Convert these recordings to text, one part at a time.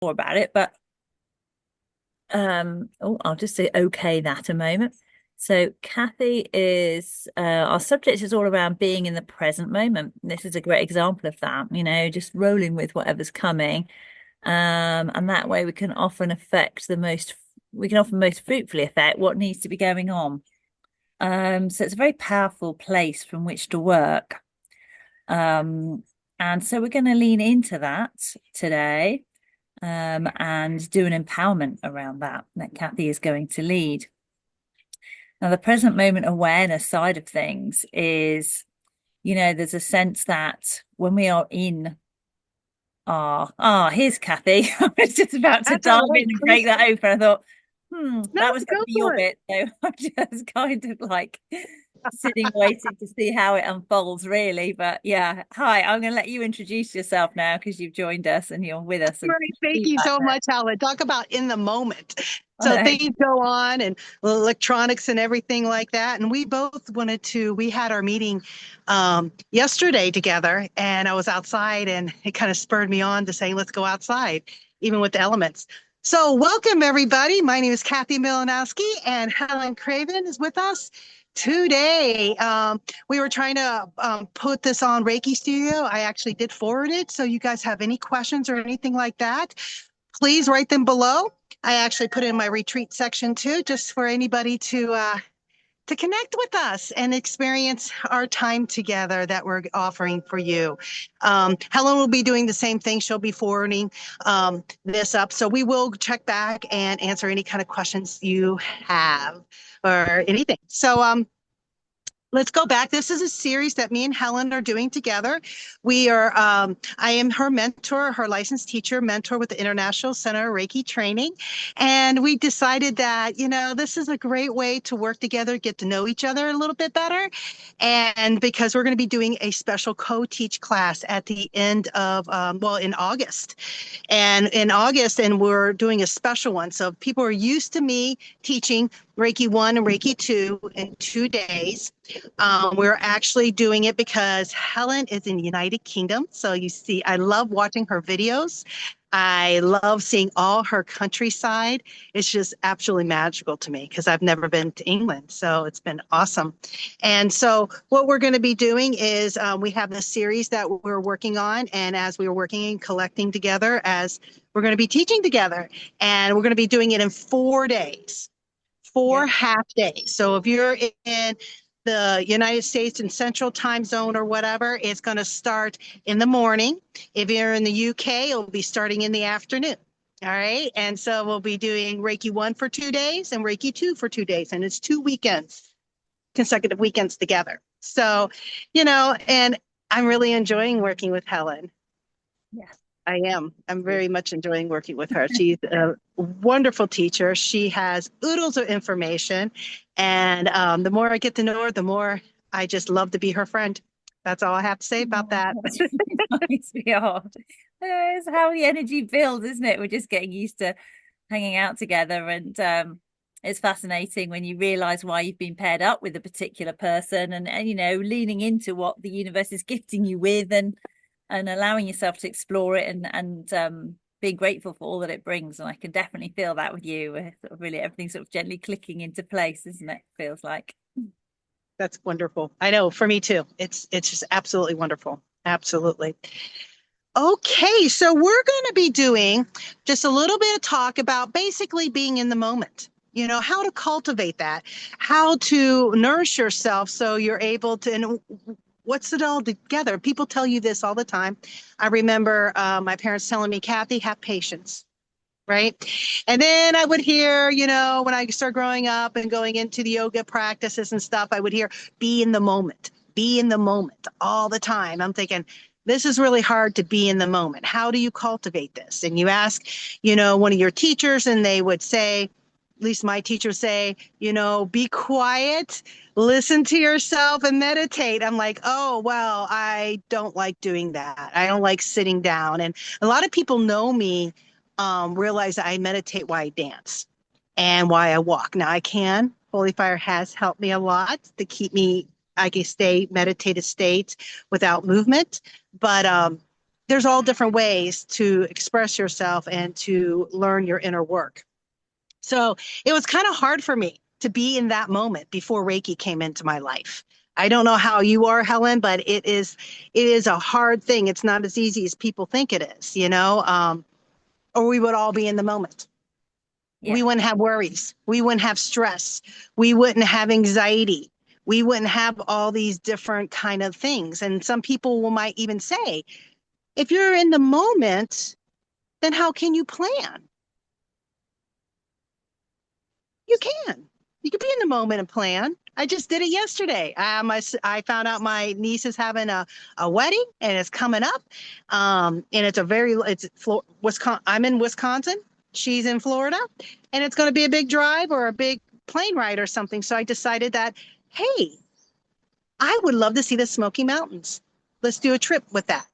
more about it, but I'll just say okay that a moment. So Kathy is our subject is all around being in the present moment. This is a great example of that, just rolling with whatever's coming. And that way we can often most fruitfully affect what needs to be going on. So it's a very powerful place from which to work. Um, and so we're going to lean into that today, and do an empowerment around that Kathy is going to lead. Now, the present moment awareness side of things is, there's a sense that when we are in here's Kathy. I was just about to That's all dive right. in and Please. break that open. I thought, No, that was going go to be your for it. bit. So I'm just kind of like sitting, waiting to see how it unfolds, really. But yeah, hi, I'm going to let you introduce yourself now because you've joined us and you're with us and Right. Thank you feedback so there. much, Helen. Talk about in the moment. I So know. things go on and electronics and everything like that. And we both we had our meeting yesterday together, and I was outside, and it kind of spurred me on to say, let's go outside, even with the elements. So welcome, everybody. My name is Kathy Milanowski, and Helen Craven is with us today. We were trying to put this on Reiki Studio. I actually did forward it. So you guys have any questions or anything like that, please write them below. I actually put it in my retreat section too, just for anybody to connect with us and experience our time together that we're offering for you. Helen will be doing the same thing. She'll be forwarding this up. So we will check back and answer any kind of questions you have or anything. So let's go back. This is a series that me and Helen are doing together. I am her mentor, her licensed teacher, mentor with the International Center of Reiki Training. And we decided that, this is a great way to work together, get to know each other a little bit better. And because we're going to be doing a special co-teach class at the end of, in August. And we're doing a special one. So people are used to me teaching Reiki 1 and Reiki 2 in 2 days. We're actually doing it because Helen is in the United Kingdom. So you see, I love watching her videos. I love seeing all her countryside. It's just absolutely magical to me because I've never been to England. So it's been awesome. And so what we're going to be doing is we have this series that we're working on. And as we are working and collecting together, as we're going to be teaching together, and we're going to be doing it in 4 days, Yeah. 4 half days. So if you're in the United States in Central Time Zone or whatever, it's going to start in the morning. If you're in the UK, it'll be starting in the afternoon. All right. And so we'll be doing Reiki 1 for 2 days and Reiki 2 for 2 days. And it's 2 weekends, consecutive weekends together. So, and I'm really enjoying working with Helen. Yes. I am. I'm very much enjoying working with her. She's a wonderful teacher. She has oodles of information. And the more I get to know her, the more I just love to be her friend. That's all I have to say about Oh, that. that's really nice. We are. It's how the energy builds, isn't it? We're just getting used to hanging out together, and it's fascinating when you realize why you've been paired up with a particular person, and leaning into what the universe is gifting you with, and allowing yourself to explore it, and being grateful for all that it brings. And I can definitely feel that with you. Sort of really everything sort of gently clicking into place, isn't it? Feels like. That's wonderful. I know for me too. It's just absolutely wonderful. Absolutely. Okay, so we're going to be doing just a little bit of talk about basically being in the moment. How to cultivate that, how to nourish yourself so you're able to, and what's it all together? People tell you this all the time. I remember my parents telling me, Kathy, have patience. Right. And then I would hear, when I started growing up and going into the yoga practices and stuff, I would hear, be in the moment all the time. I'm thinking, this is really hard to be in the moment. How do you cultivate this? And you ask, one of your teachers, and they would say, at least my teachers say, be quiet, listen to yourself and meditate. I'm like, oh, well, I don't like doing that. I don't like sitting down. And a lot of people know me, realize that I meditate while I dance and while I walk. Now I can. Holy Fire has helped me a lot to keep me, I can stay meditative states without movement. But there's all different ways to express yourself and to learn your inner work. So it was kind of hard for me to be in that moment before Reiki came into my life. I don't know how you are, Helen, but it is a hard thing. It's not as easy as people think it is, or we would all be in the moment. Yeah. We wouldn't have worries. We wouldn't have stress. We wouldn't have anxiety. We wouldn't have all these different kind of things. And some people might even say, if you're in the moment, then how can you plan? You can. You can be in the moment and plan. I just did it yesterday. I found out my niece is having a wedding and it's coming up. And Wisconsin. I'm in Wisconsin. She's in Florida, and it's going to be a big drive or a big plane ride or something. So I decided that, hey, I would love to see the Smoky Mountains. Let's do a trip with that.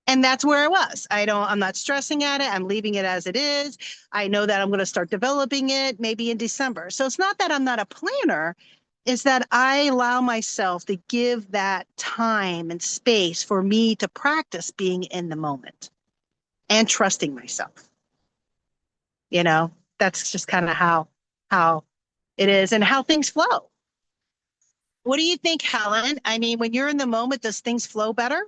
And that's where I was. I'm not stressing at it. I'm leaving it as it is. I know that I'm going to start developing it maybe in December. So it's not that I'm not a planner, it's that I allow myself to give that time and space for me to practice being in the moment and trusting myself. You know, that's just kind of how it is and how things flow. What do you think, Helen? I mean, when you're in the moment, does things flow better?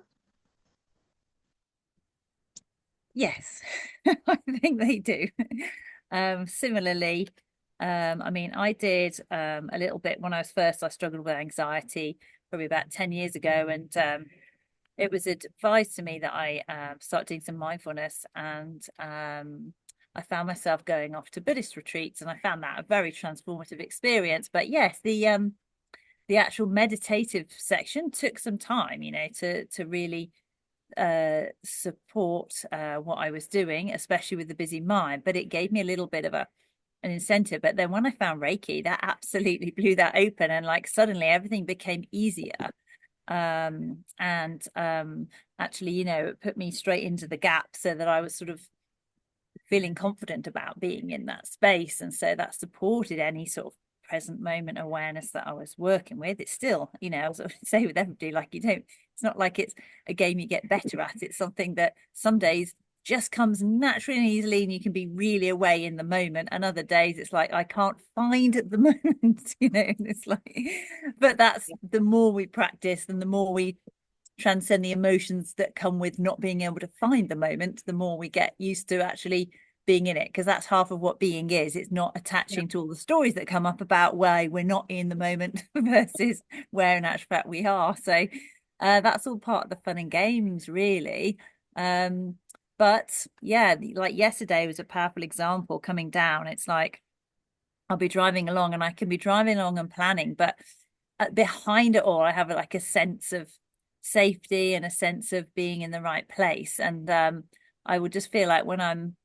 Yes, I think they do. Similarly, I mean, I did a little bit when I struggled with anxiety probably about 10 years ago. And it was advised to me that I start doing some mindfulness. And I found myself going off to Buddhist retreats, and I found that a very transformative experience. But yes, the actual meditative section took some time, to really support what I was doing, especially with the busy mind. But it gave me a little bit of an incentive. But then when I found Reiki, that absolutely blew that open, and like suddenly everything became easier. And actually, it put me straight into the gap so that I was sort of feeling confident about being in that space. And so that supported any sort of present moment awareness that I was working with. It's still, I was say with everybody, like, it's not like it's a game you get better at. It's something that some days just comes naturally and easily, and you can be really away in the moment. And other days it's like I can't find at the moment, and it's like, but that's the more we practice and the more we transcend the emotions that come with not being able to find the moment, the more we get used to actually being in it, because that's half of what being is. It's not attaching to all the stories that come up about why we're not in the moment versus where in actual fact we are. So that's all part of the fun and games, really. But yeah, like yesterday was a powerful example coming down. It's like I'll be driving along, and I can be driving along and planning, but behind it all, I have like a sense of safety and a sense of being in the right place. And I would just feel like when I'm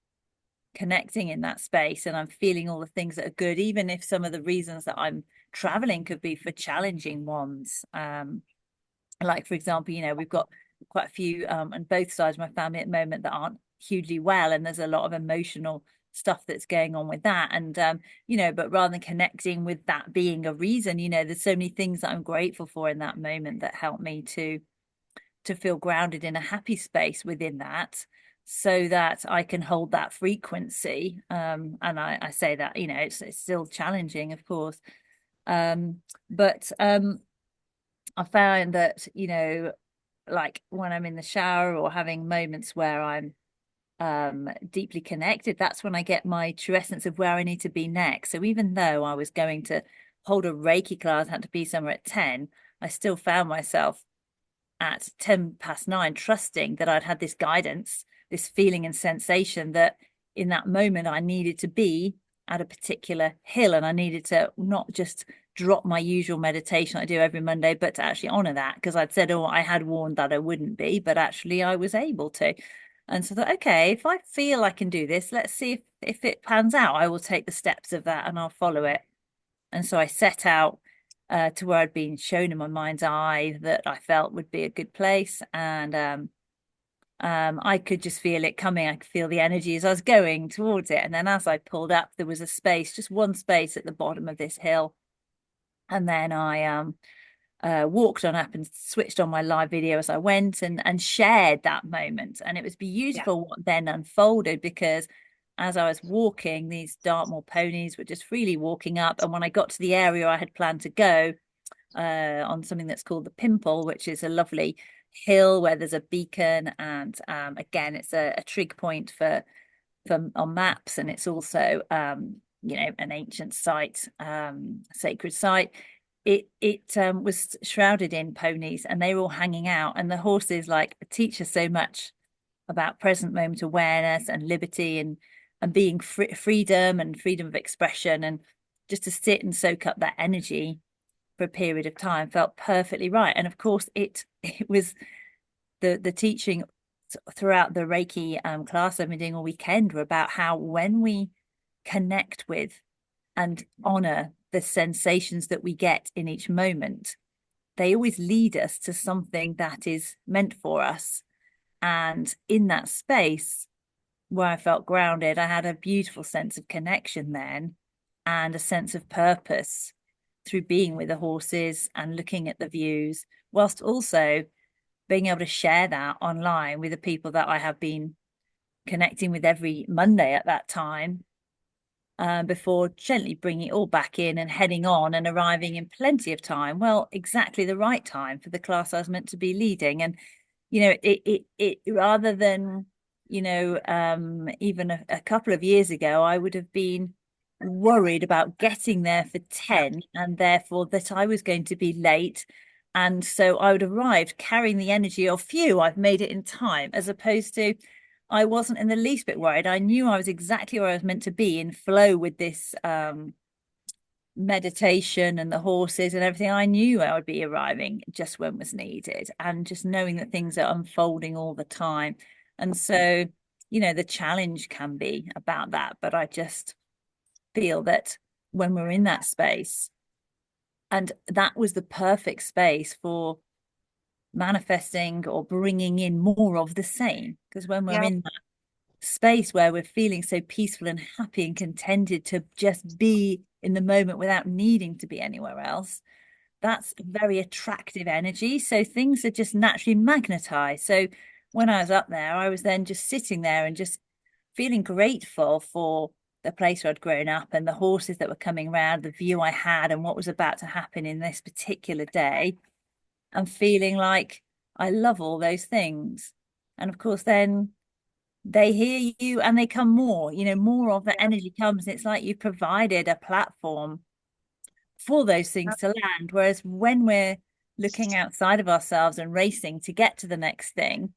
connecting in that space and I'm feeling all the things that are good, even if some of the reasons that I'm traveling could be for challenging ones. Like, for example, we've got quite a few on both sides of my family at the moment that aren't hugely well, and there's a lot of emotional stuff that's going on with that. And but rather than connecting with that being a reason, there's so many things that I'm grateful for in that moment that help me to feel grounded in a happy space within that, so that I can hold that frequency. And I say that, it's still challenging, of course. But I found that, like when I'm in the shower or having moments where I'm deeply connected, that's when I get my true essence of where I need to be next. So even though I was going to hold a Reiki class, had to be somewhere at 10, I still found myself at 9:10, trusting that I'd had this guidance, this feeling and sensation that in that moment I needed to be at a particular hill, and I needed to not just drop my usual meditation I do every Monday, but to actually honor that, because I'd said, oh, I had warned that I wouldn't be, but actually I was able to. And so I thought, okay, if I feel I can do this, let's see if it pans out. I will take the steps of that and I'll follow it. And so I set out to where I'd been shown in my mind's eye that I felt would be a good place. And I could just feel it coming. I could feel the energy as I was going towards it. And then as I pulled up, there was a space, just one space at the bottom of this hill. And then I walked on up and switched on my live video as I went and shared that moment. And it was Yeah. beautiful what then unfolded, because as I was walking, these Dartmoor ponies were just freely walking up. And when I got to the area I had planned to go, on something that's called the Pimple, which is a lovely hill where there's a beacon, and again, it's a trig point for on maps, and it's also an ancient site, sacred site. It was shrouded in ponies, and they were all hanging out, and the horses like teach us so much about present moment awareness and liberty, and being freedom and freedom of expression, and just to sit and soak up that energy for a period of time felt perfectly right. And of course, it was the teaching throughout the Reiki class I've been doing all weekend were about how when we connect with and honor the sensations that we get in each moment, they always lead us to something that is meant for us. And in that space where I felt grounded, I had a beautiful sense of connection then, and a sense of purpose through being with the horses and looking at the views, whilst also being able to share that online with the people that I have been connecting with every Monday at that time, before gently bringing it all back in and heading on and arriving in plenty of time. Well, exactly the right time for the class I was meant to be leading. And, it rather than, even a couple of years ago, I would have been worried about getting there for 10, and therefore that I was going to be late. And so I would arrive carrying the energy of, phew, I've made it in time, as opposed to I wasn't in the least bit worried. I knew I was exactly where I was meant to be, in flow with this meditation and the horses and everything. I knew I would be arriving just when was needed, and just knowing that things are unfolding all the time. And so, the challenge can be about that. But I just feel that when we're in that space, and that was the perfect space for manifesting or bringing in more of the same, because when we're Yeah. in that space where we're feeling so peaceful and happy and contented to just be in the moment without needing to be anywhere else, that's a very attractive energy. So things are just naturally magnetized. So when I was up there, I was then just sitting there and just feeling grateful for the place where I'd grown up, and the horses that were coming around, the view I had, and what was about to happen in this particular day, and feeling like I love all those things. And of course, then they hear you and they come more, more of the energy comes. It's like you provided a platform for those things to land. Whereas when we're looking outside of ourselves and racing to get to the next thing,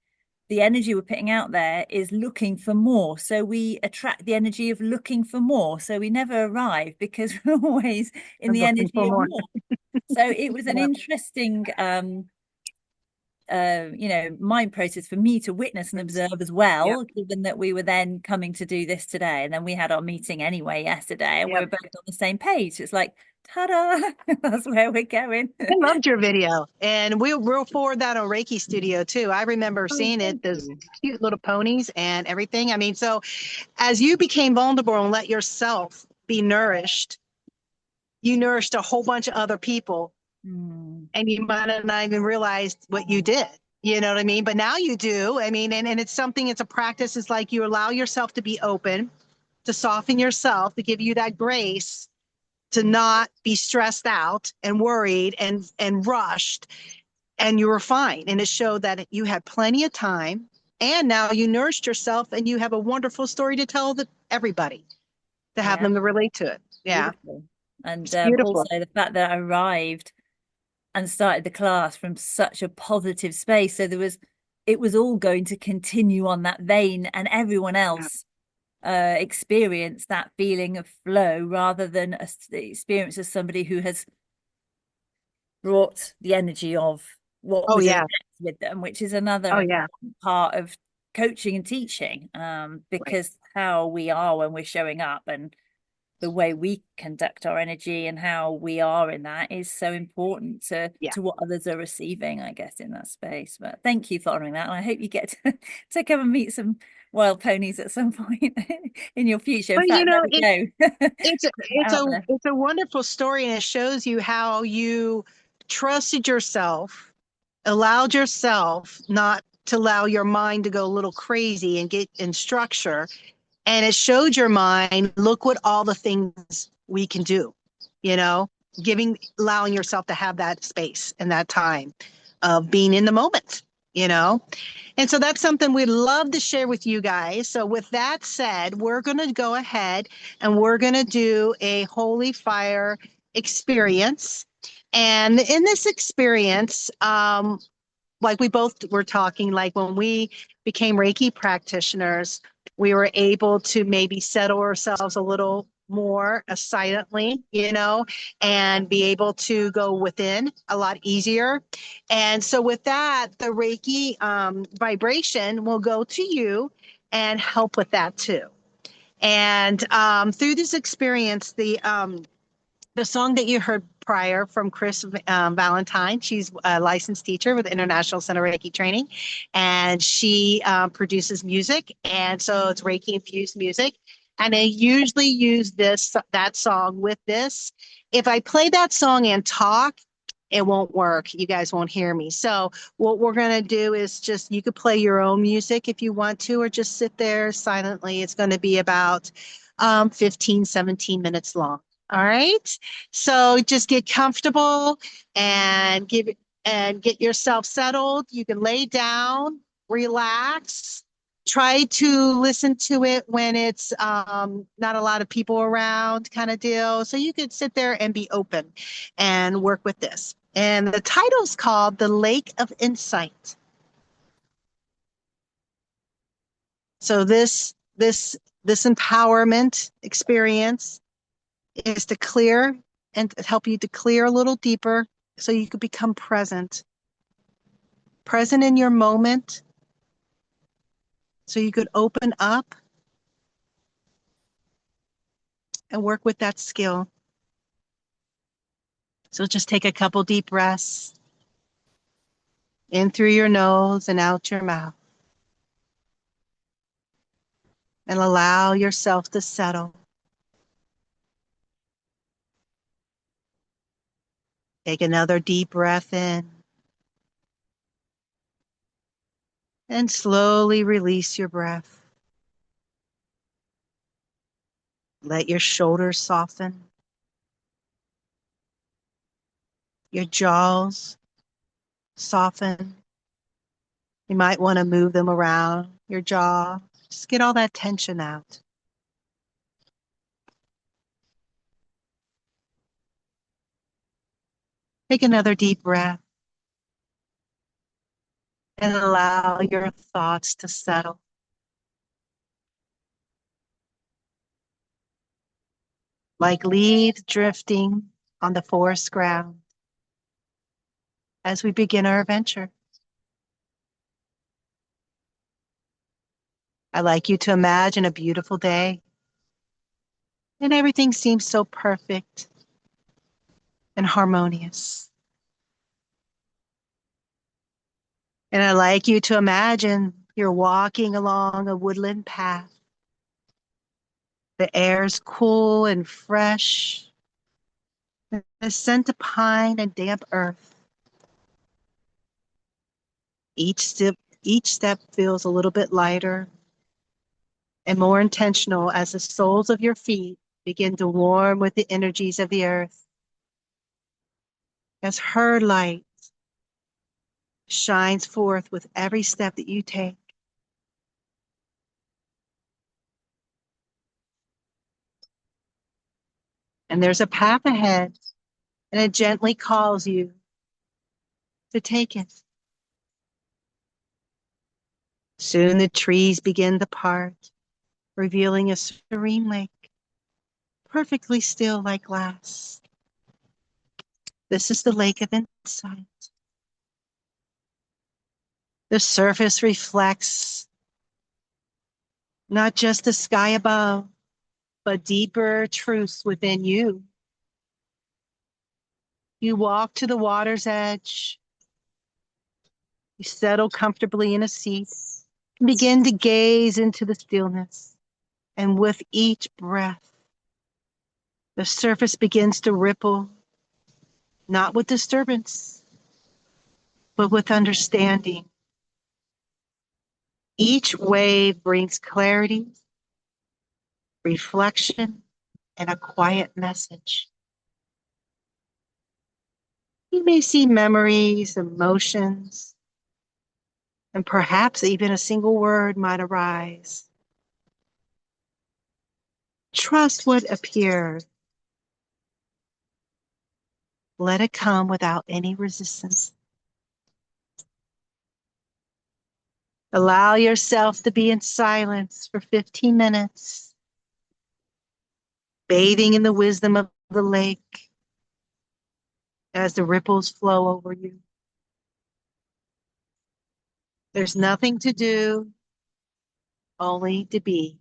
the energy we're putting out there is looking for more. So we attract the energy of looking for more. So we never arrive, because we're always in I'm the looking energy for of more. more. So it was an Yeah. interesting mind process for me to witness and observe as Yep. well, given that we were then coming to do this today. And then we had our meeting anyway yesterday, and we Yep. were both on the same page. It's like, ta-da, that's where we're going. I loved your video, and we'll forward that on Reiki Studio too. I remember Oh, seeing it, thank those you. cute little ponies and everything. I mean, so as you became vulnerable and let yourself be nourished, you nourished a whole bunch of other people, Mm, and you might have not even realized what you did. You know what I mean? But now you do. I mean, and it's something, it's a practice. It's like you allow yourself to be open, to soften yourself, to give you that grace to not be stressed out and worried and rushed, and you were fine. And it showed that you had plenty of time, and now you nourished yourself, and you have a wonderful story to tell everybody, to have yeah, them to relate to it. Yeah, beautiful. And it's beautiful. also the fact that I arrived and started the class from such a positive space. So it was all going to continue on that vein, and everyone Yeah. else experience that feeling of flow, rather than experience as somebody who has brought the energy of what Oh was yeah. in with them, which is another Oh yeah. important part of coaching and teaching, Right. because how we are when we're showing up, and the way we conduct our energy and how we are in that, is so important Yeah. to what others are receiving, I guess, in that space. But thank you for honoring that, and I hope you get to come and meet some wild ponies at some point in your future. In But you fact, know, there we go. it's a Put it out there. it's a wonderful story, and it shows you how you trusted yourself, allowed yourself not to allow your mind to go a little crazy and get in structure. And it showed your mind, look what all the things we can do, you know, allowing yourself to have that space and that time of being in the moment, you know. And so that's something we'd love to share with you guys. So with that said, we're going to go ahead and we're going to do a holy fire experience. And in this experience, like we both were talking, like when we became Reiki practitioners, we were able to maybe settle ourselves a little more silently, you know, and be able to go within a lot easier. And so with that, the Reiki vibration will go to you and help with that too. And through this experience, the song that you heard prior from Chris Valentine, she's a licensed teacher with International Center Reiki Training, and she produces music, and so it's Reiki infused music. And I usually use that song with this. If I play that song and talk, it won't work. You guys won't hear me. So what we're going to do is just, you could play your own music if you want to, or just sit there silently. It's going to be about 15, 17 minutes long. All right. So just get comfortable and get yourself settled. You can lay down, relax. Try to listen to it when it's not a lot of people around, kind of deal. So you could sit there and be open and work with this. And the title's called The Lake of Insight. So this empowerment experience is to clear and help you to clear a little deeper so you could become present in your moment, so you could open up and work with that skill. So just take a couple deep breaths in through your nose and out your mouth, and allow yourself to settle. Take another deep breath in and slowly release your breath. Let your shoulders soften, your jaws soften. You might want to move them around your jaw. Just get all that tension out. Take another deep breath and allow your thoughts to settle. Like leaves drifting on the forest ground as we begin our adventure. I'd like you to imagine a beautiful day, and everything seems so perfect and harmonious. And I'd like you to imagine you're walking along a woodland path. The air is cool and fresh, the scent of pine and damp earth. Each step feels a little bit lighter and more intentional as the soles of your feet begin to warm with the energies of the earth. As her light shines forth with every step that you take. And there's a path ahead, and it gently calls you to take it. Soon the trees begin to part, revealing a serene lake, perfectly still like glass. This is the lake of insight. The surface reflects not just the sky above, but deeper truths within you. You walk to the water's edge. You settle comfortably in a seat and begin to gaze into the stillness. And with each breath, the surface begins to ripple, not with disturbance, but with understanding. Each wave brings clarity, reflection, and a quiet message. You may see memories, emotions, and perhaps even a single word might arise. Trust what appears. Let it come without any resistance. Allow yourself to be in silence for 15 minutes, bathing in the wisdom of the lake as the ripples flow over you. There's nothing to do, only to be.